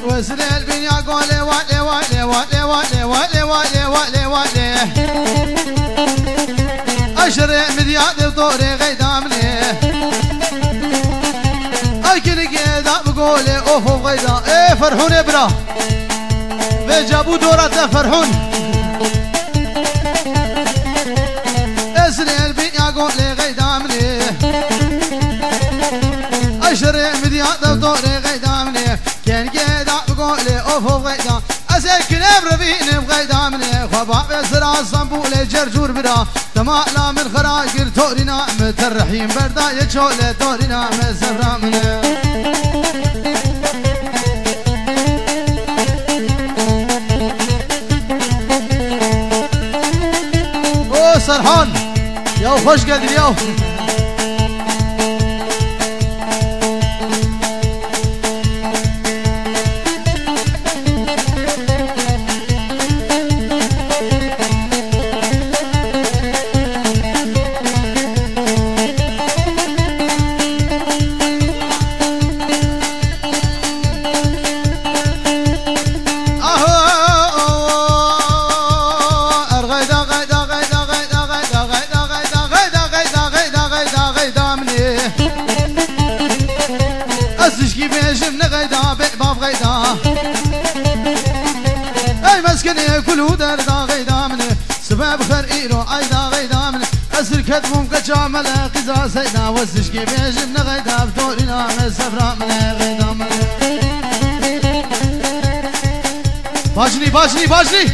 وزن البنيا قولي والي والي والي والي والي والي والي والي أشري مديادي وطوري غيدامني أكل قيدا بقولي أوفو غيدا إيه فرحون إبرا بجابو دورة فرحون أسري البنيا قولي غيدامني أشري مديادي وطوري غيدامني كان قيدا بقولي أوفو غيدا أسكن بربيني بغيدا مني خباب يسرى صنبولي جرجور برا تمالا من خراجر تورينا مترحيم بردا يجولي تورينا مزرا مني او سرحان يو خوش قدر يو اي مسكني كل دردا غيدا مني سبب خريرو ايدا غيدا مني اسر كتبهم كجامل قزا سيدا وسشكي بيجن غيدا بتورينا مسفرا مني غيدا مني باجني باجني باجني